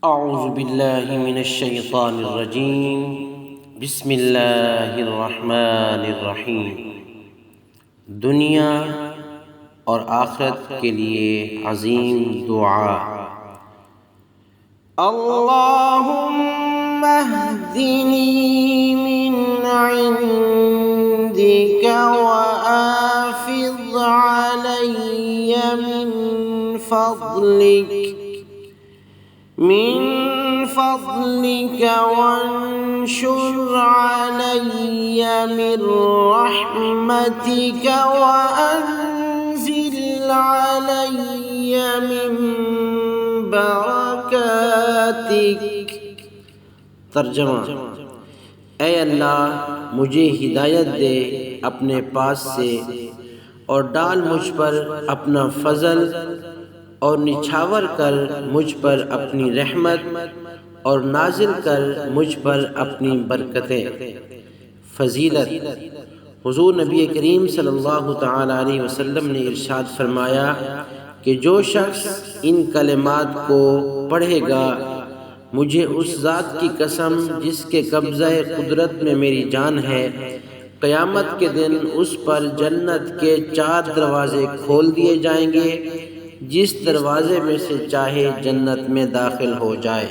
اعوذ باللہ من الشیطان الرجیم بسم اللہ الرحمن الرحیم۔ دنیا اور آخرت کے لیے عظیم دعا۔ اللہم اہدنی من عندک وآفض علی من فضلك وانشر علي من رحمتك وأنزل علي من بركاتك۔ ترجمہ: اے اللہ، مجھے ہدایت دے اپنے پاس سے، اور ڈال مجھ پر اپنا فضل، اور نچھاور کر مجھ پر اپنی رحمت، اور نازل کر مجھ پر اپنی برکتیں۔ فضیلت: حضور نبی کریم صلی اللہ تعالی علیہ وسلم نے ارشاد فرمایا کہ جو شخص ان کلمات کو پڑھے گا، مجھے اس ذات کی قسم جس کے قبضہ قدرت میں میری جان ہے، قیامت کے دن اس پر جنت کے 4 دروازے کھول دیے جائیں گے، جس دروازے میں سے چاہے جنت میں داخل ہو جائے۔